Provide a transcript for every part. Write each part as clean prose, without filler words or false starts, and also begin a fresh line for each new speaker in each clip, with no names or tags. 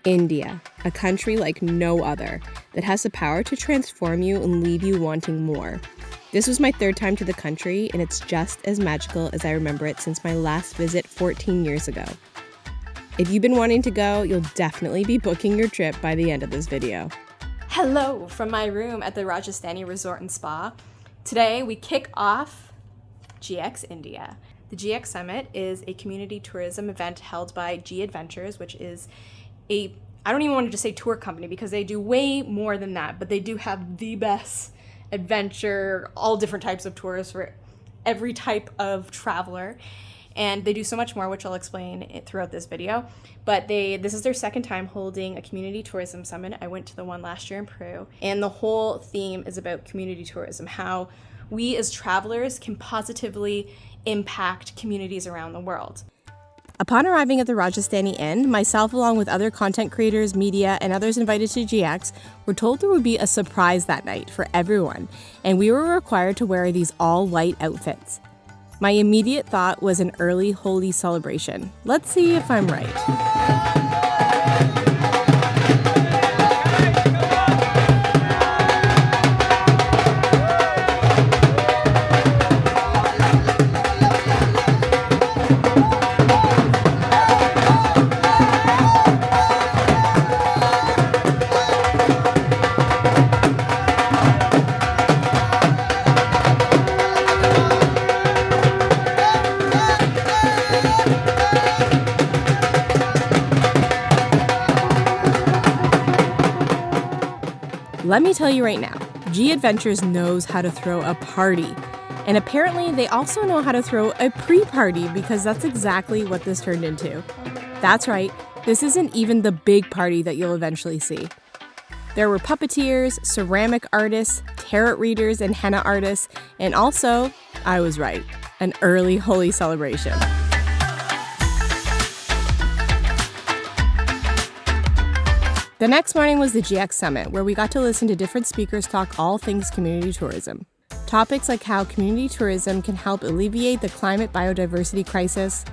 India, a country like no other that has the power to transform you and leave you wanting more. This was my third time to the country, and it's just as magical as I remember it since my last visit 14 years ago. If you've been wanting to go, you'll definitely be booking your trip by the end of this video. Hello from my room at the Rajasthani Resort and Spa. Today we kick off GX India. The GX Summit is a community tourism event held by G Adventures, which is I don't even want to just say tour company because they do way more than that, but they do have the best adventure, all different types of tours for every type of traveler. And they do so much more, which I'll explain throughout this video. But this is their second time holding a community tourism summit. I went to the one last year in Peru. And the whole theme is about community tourism, how we as travelers can positively impact communities around the world. Upon arriving at the Rajasthani Inn, myself along with other content creators, media, and others invited to GX were told there would be a surprise that night for everyone, and we were required to wear these all-white outfits. My immediate thought was an early Holi celebration. Let's see if I'm right. Let me tell you right now, G Adventures knows how to throw a party. And apparently they also know how to throw a pre-party because that's exactly what this turned into. That's right, this isn't even the big party that you'll eventually see. There were puppeteers, ceramic artists, tarot readers, and henna artists, and also, I was right, an early Holi celebration. The next morning was the GX Summit, where we got to listen to different speakers talk all things community tourism. Topics like how community tourism can help alleviate the climate biodiversity crisis,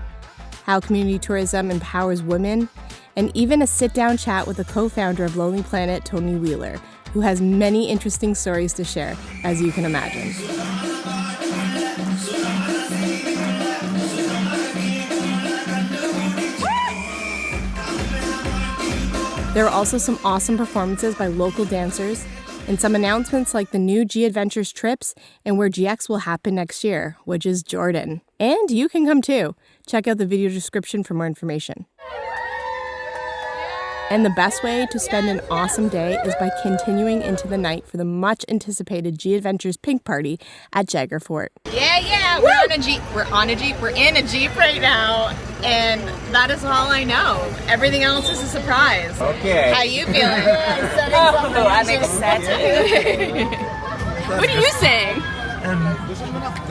how community tourism empowers women, and even a sit-down chat with the co-founder of Lonely Planet, Tony Wheeler, who has many interesting stories to share, as you can imagine. There were also some awesome performances by local dancers and some announcements like the new G Adventures trips and where GX will happen next year, which is Jordan. And you can come too. Check out the video description for more information. And the best way to spend an awesome day is by continuing into the night for the much anticipated G Adventures Pink Party at Jaigarh Fort.
Yeah, we're on a Jeep. We're in a Jeep right now, and that is all I know. Everything else is a surprise.
Okay.
How you feeling? I'm excited. What are you saying?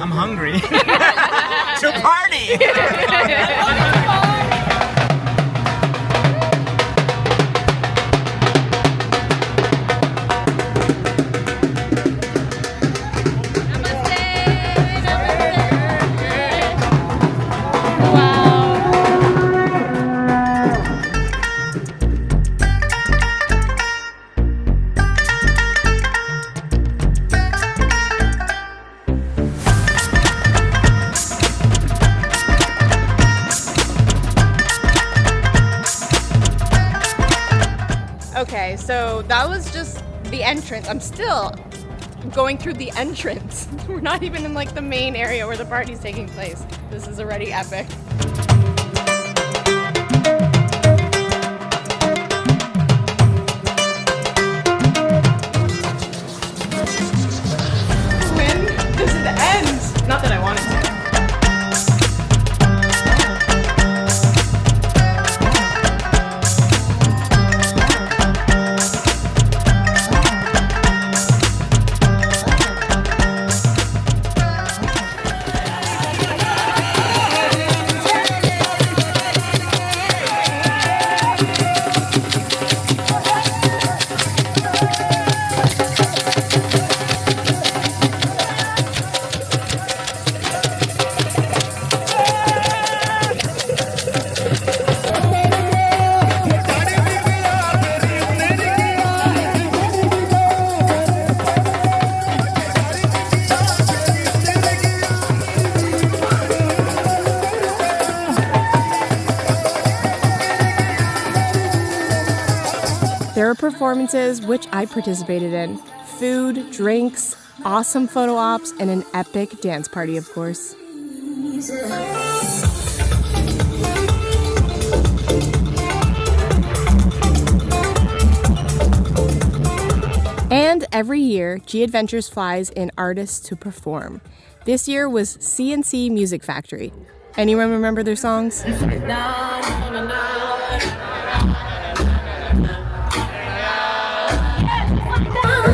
I'm hungry. To party!
Okay, so that was just the entrance. I'm still going through the entrance. We're not even in like the main area where the party's taking place. This is already epic. When does it end? Not that I wanted to.
There were performances, which I participated in, food, drinks, awesome photo ops, and an epic dance party, of course. And every year, G Adventures flies in artists to perform. This year was C&C Music Factory. Anyone remember their songs?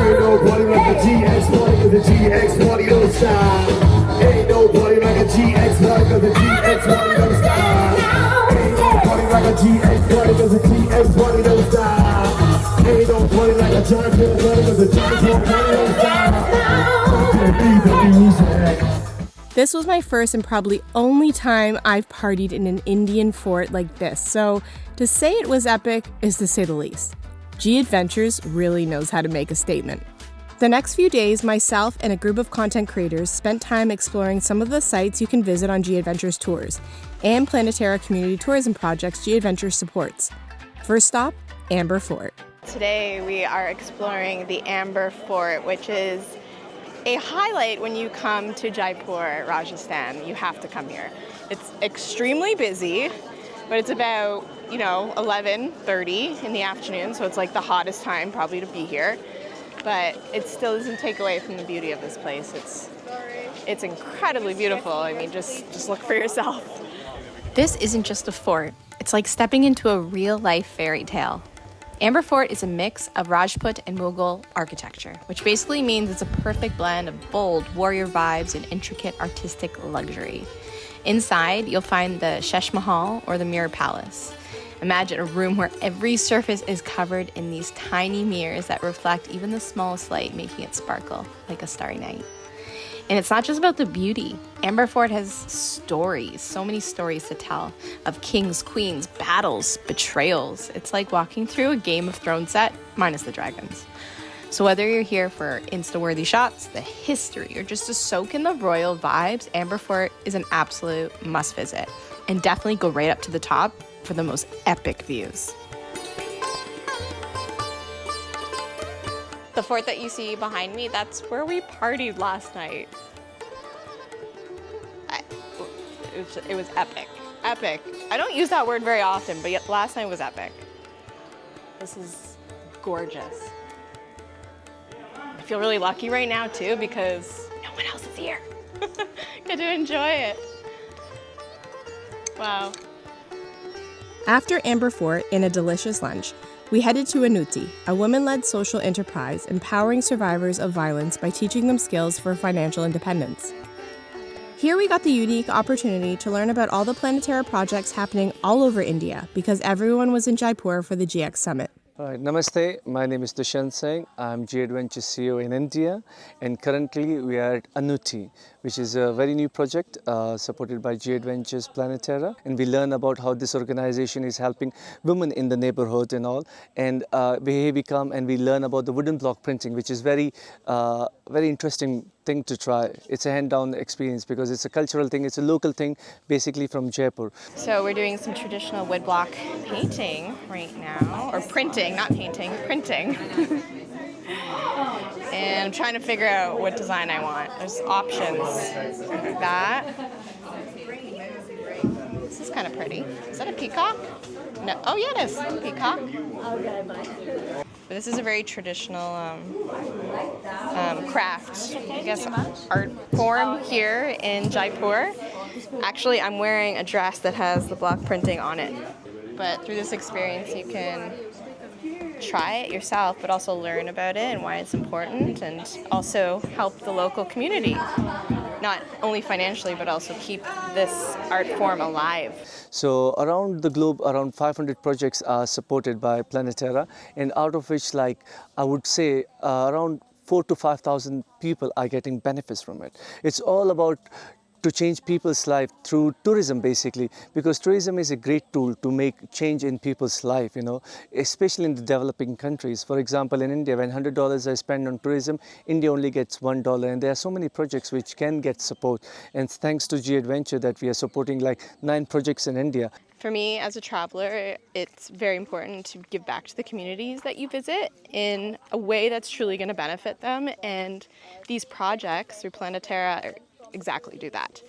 Ain't nobody like a GX40 cause the GX40 don't stop. Ain't nobody like a GX40 cause the GX40 don't stop. Ain't nobody like a GX40 cause the GX40 don't stop. Ain't nobody like a Jaipur Fort cause the Jaipur Fort don't stop. Can't beat the music.
This was my first and probably only time I've partied in an Indian fort like this, so to say it was epic is to say the least. G Adventures really knows how to make a statement. The next few days, myself and a group of content creators spent time exploring some of the sites you can visit on G Adventures tours and Planetara community tourism projects G Adventures supports. First stop, Amber Fort.
Today we are exploring the Amber Fort, which is a highlight when you come to Jaipur, Rajasthan. You have to come here. It's extremely busy, but it's about 11:30 in the afternoon, so it's like the hottest time probably to be here. But it still doesn't take away from the beauty of this place. It's incredibly beautiful. I mean, just look for yourself.
This isn't just a fort. It's like stepping into a real-life fairy tale. Amber Fort is a mix of Rajput and Mughal architecture, which basically means it's a perfect blend of bold warrior vibes and intricate artistic luxury. Inside, you'll find the Taj Mahal or the Mirror Palace. Imagine a room where every surface is covered in these tiny mirrors that reflect even the smallest light, making it sparkle like a starry night. And it's not just about the beauty. Amber Fort has stories, so many stories to tell of kings, queens, battles, betrayals. It's like walking through a Game of Thrones set, minus the dragons. So whether you're here for Insta-worthy shots, the history, or just to soak in the royal vibes, Amber Fort is an absolute must visit. And definitely go right up to the top for the most epic views.
The fort that you see behind me, that's where we partied last night. It was epic. Epic. I don't use that word very often, but yet last night was epic. This is gorgeous. I feel really lucky right now too because no one else is here. Get to enjoy it. Wow.
After Amber Fort and a delicious lunch, we headed to Anuti, a women-led social enterprise empowering survivors of violence by teaching them skills for financial independence. Here we got the unique opportunity to learn about all the Planetara projects happening all over India because everyone was in Jaipur for the GX Summit.
All right, namaste. My name is Dushyant Singh. I'm G Adventure CEO in India, and currently we are at Anuti, which is a very new project supported by G Adventures Planetara, and we learn about how this organization is helping women in the neighborhood and all. And we come and we learn about the wooden block printing, which is very interesting thing to try. It's a hand-down experience because it's a cultural thing. It's a local thing, basically from Jaipur.
So we're doing some traditional woodblock painting right now, or printing, not painting, printing. And I'm trying to figure out what design I want. There's options like that. This is kind of pretty. Is that a peacock? No. Oh yeah, it is. Peacock. But this is a very traditional craft, I guess, art form here in Jaipur. Actually, I'm wearing a dress that has the block printing on it. But through this experience, you can try it yourself, but also learn about it and why it's important, and also help the local community, not only financially, but also keep this art form alive.
So around the globe, around 500 projects are supported by Planetara, and out of which, I would say, around 4,000 to 5,000 people are getting benefits from it. It's all about to change people's life through tourism, basically, because tourism is a great tool to make change in people's life, especially in the developing countries. For example, in India, when $100 I spend on tourism, India only gets $1, and there are so many projects which can get support. And thanks to G Adventure that we are supporting like 9 projects in India.
For me, as a traveler, it's very important to give back to the communities that you visit in a way that's truly going to benefit them. And these projects through Planetera exactly do that.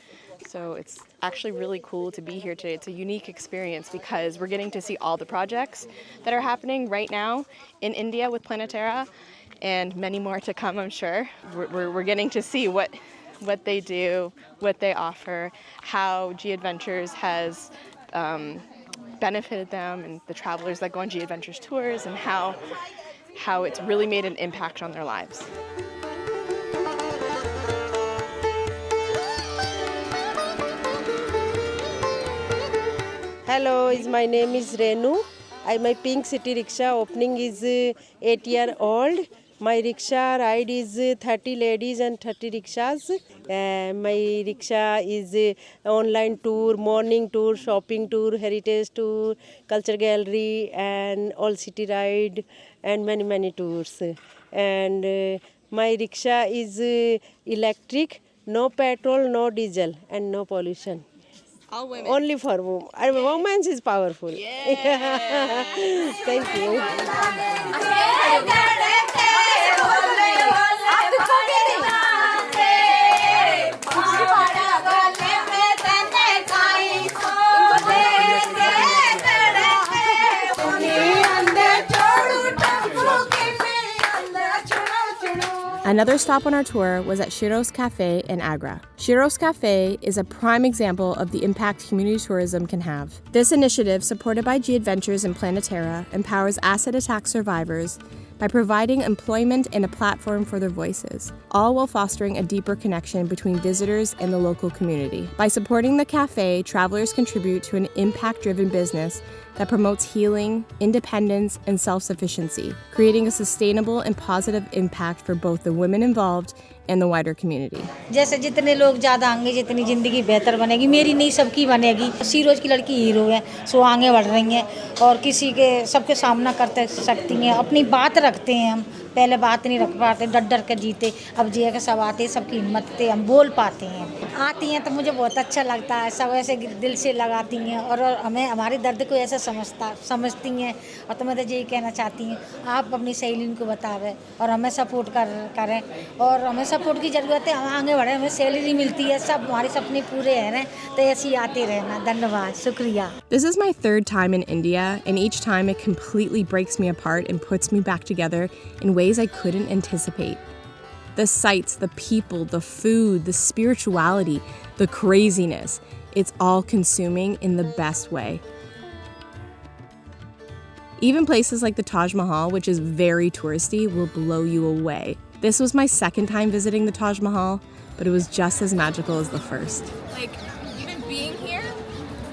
So it's actually really cool to be here today. It's a unique experience because we're getting to see all the projects that are happening right now in India with Planetera, and many more to come, I'm sure. We're getting to see what they do, what they offer, how G Adventures has benefited them and the travelers that go on G Adventures tours, and how it's really made an impact on their lives.
Hello, my name is Renu. My pink city rickshaw opening is 8-year-old. My rickshaw ride is 30 ladies and 30 rickshaws. My rickshaw is online tour, morning tour, shopping tour, heritage tour, culture gallery, and all city ride, and many tours. And my rickshaw is electric, no petrol, no diesel, and no pollution.
All women.
Only for women. Women is powerful.
Yeah.
Thank you.
Another stop on our tour was at Shiro's Cafe in Agra. Shiro's Cafe is a prime example of the impact community tourism can have. This initiative, supported by G Adventures and Planetera, empowers acid attack survivors by providing employment and a platform for their voices, all while fostering a deeper connection between visitors and the local community. By supporting the cafe, travelers contribute to an impact-driven business that promotes healing, independence, and self-sufficiency, creating a sustainable and positive impact for both the women involved and the wider community.
जैसे जितने लोग ज़्यादा आएंगे जितनी ज़िंदगी बेहतर बनेगी, मेरी नहीं सबकी बनेगी। सीरोज की लड़की हीरो है, सो आगे बढ़ रही हैं और किसी के सबके सामना करते सकती हैं, अपनी बात रखते हैं। हम पहले बात नहीं रख पाते, डर के जीते, अब जी के सब आते, सबकी हिम्मत से हम बोल पाते हैं। आती हैं तो मुझे बहुत अच्छा लगता है, सब ऐसे दिल से लगाती हैं और हमें हमारे दर्द को ऐसे समझती हैं। और तो मैं तो यही कहना चाहती हूँ, आप अपनी सहेलियों को बतावें और हमें सपोर्ट करें, और हमें सपोर्ट की ज़रूरत है। हम आगे बढ़े, हमें सैलरी मिलती है, सब हमारे सपने पूरे हैं, तो ऐसे ही आते रहना। धन्यवाद, शुक्रिया।
This is my third time in India, and each time it completely breaks me apart and puts me back together in ways I couldn't anticipate. The sights, the people, the food, the spirituality, the craziness, it's all consuming in the best way. Even places like the Taj Mahal, which is very touristy, will blow you away. This was my second time visiting the Taj Mahal, but it was just as magical as the first.
Like, even being here,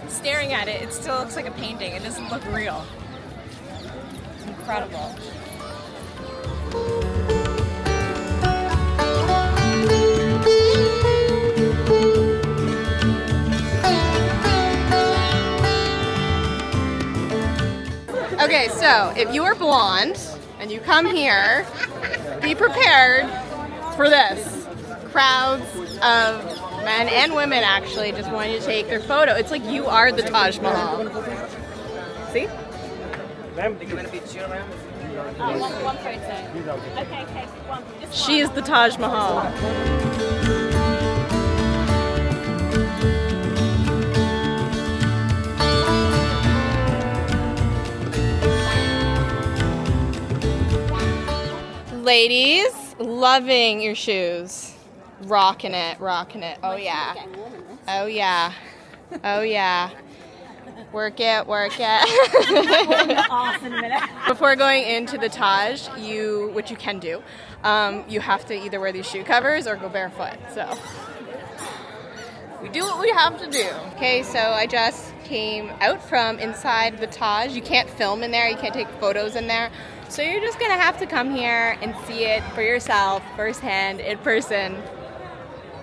staring at it, it still looks like a painting. It doesn't look real. It's incredible.
Okay, so if you are blonde and you come here, be prepared for this. Crowds of men and women actually just wanting to take their photo. It's like you are the Taj Mahal. See?
Ma'am, do you want to be Shiro, ma'am?
One photo. Okay, one.
She is the Taj Mahal. Ladies, loving your shoes. Rocking it. Oh yeah. Oh yeah. Oh yeah. Work it. Before going into the Taj, which you can do, you have to either wear these shoe covers or go barefoot. So we do what we have to do. Okay, so I just came out from inside the Taj. You can't film in there, you can't take photos in there. So you're just gonna have to come here and see it for yourself, firsthand, in person.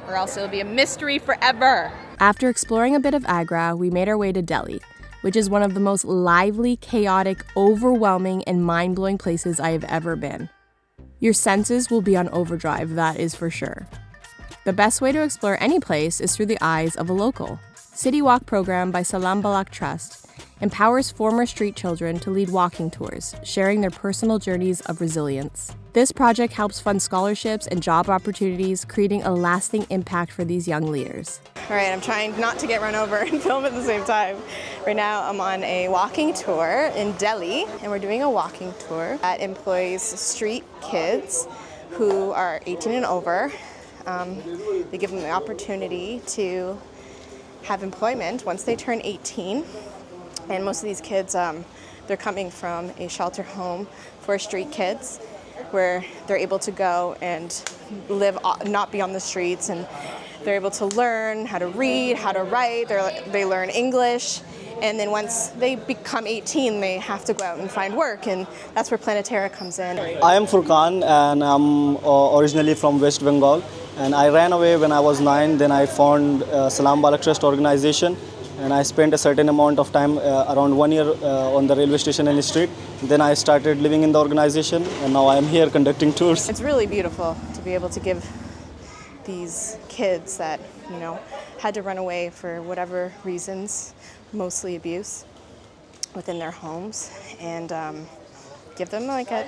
or else it'll be a mystery forever.
After exploring a bit of Agra, we made our way to Delhi, which is one of the most lively, chaotic, overwhelming, and mind-blowing places I have ever been. Your senses will be on overdrive, that is for sure. The best way to explore any place is through the eyes of a local. City Walk program by Salam Balak Trust empowers former street children to lead walking tours, sharing their personal journeys of resilience. This project helps fund scholarships and job opportunities, creating a lasting impact for these young leaders.
All right, I'm trying not to get run over and film at the same time. Right now I'm on a walking tour in Delhi, and we're doing a walking tour that employs street kids who are 18 and over. They give them the opportunity to have employment once they turn 18. And most of these kids, they're coming from a shelter home for street kids, where they're able to go and live, not be on the streets, and they're able to learn how to read, how to write, they learn English, and then once they become 18, they have to go out and find work, and that's where Planetera comes in.
I am Furqan, and I'm originally from West Bengal, and I ran away when I was 9. Then I found Salam Balak Trust organization, and I spent a certain amount of time, around 1 year, on the railway station and the street. Then I started living in the organization, and now I am here conducting tours.
It's really beautiful to be able to give these kids that, had to run away for whatever reasons, mostly abuse, within their homes, and give them like a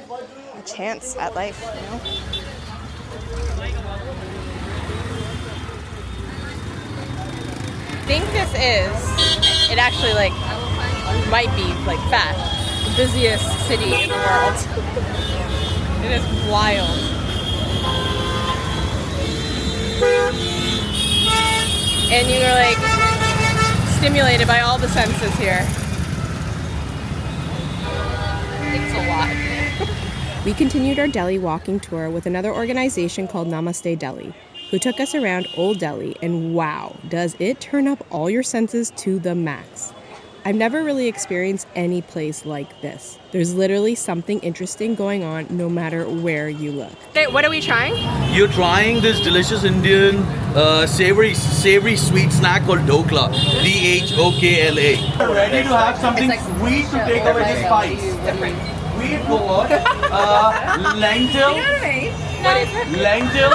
chance at life,
I think this is, it actually might be fat, the busiest city in the world. It is wild. And you're stimulated by all the senses here. It's a lot.
We continued our Delhi walking tour with another organization called Namaste Delhi, who took us around Old Delhi, and wow, does it turn up all your senses to the max. I've never really experienced any place like this. There's literally something interesting going on no matter where you look.
What are we trying?
You're trying this delicious Indian savory sweet snack called Dhokla. Dhokla. Ready to have something sweet to take away the spice.
Different.
Sweet gourd, lentil.
You know what I mean?
Lentil.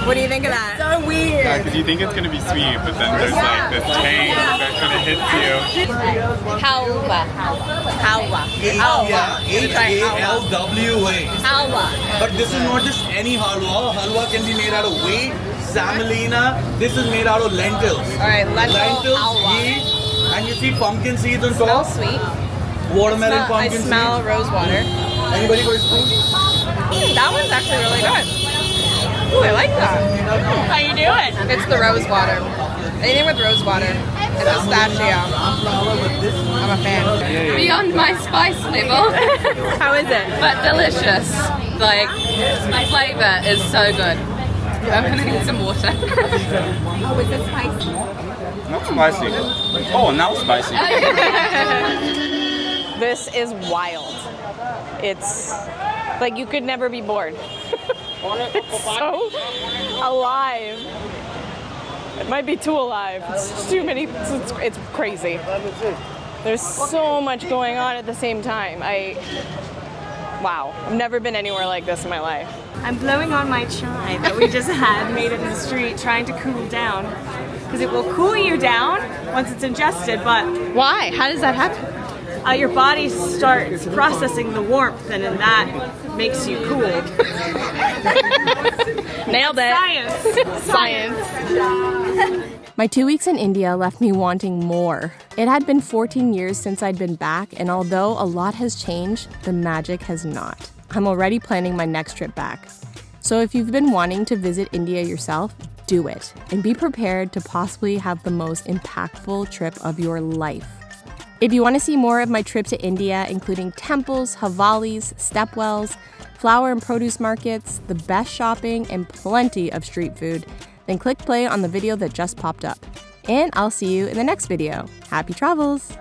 What do you think of that? So weird.
Yeah, because you think it's going to be sweet, but then there's this tang that kind of hits you.
Halwa. Halwa.
Halwa.
Halwa.
But this is not just any halwa. Halwa can be made out of wheat, semolina. This is made out of lentils.
All right, lentils halwa.
Wheat, and you see pumpkin seeds on top.
Smells sweet.
Watermelon pumpkin seeds.
I smell rose water.
Anybody got a spoon?
That one's actually really good. Ooh, I like that. How you doing? It's the rose water. Anything with rose water and pistachio. I'm a fan.
Beyond my spice level.
How is it?
But delicious. The flavor is so good. I'm gonna need some water.
Oh, is it spicy?
Not spicy. Oh, now spicy.
This is wild. It's you could never be bored. It's so alive. It might be too alive. It's too many. It's crazy. There's so much going on at the same time. Wow. I've never been anywhere like this in my life.
I'm blowing on my chai that we just had made in the street, trying to cool down. Because it will cool you down once it's ingested, but...
Why? How does that happen?
Your body starts processing the warmth, and then that makes you cool.
Nailed it.
Science.
My 2 weeks in India left me wanting more. It had been 14 years since I'd been back, and although a lot has changed, the magic has not. I'm already planning my next trip back. So if you've been wanting to visit India yourself, do it, and be prepared to possibly have the most impactful trip of your life. If you want to see more of my trip to India, including temples, havalis, stepwells, flower and produce markets, the best shopping, and plenty of street food, then click play on the video that just popped up. And I'll see you in the next video. Happy travels!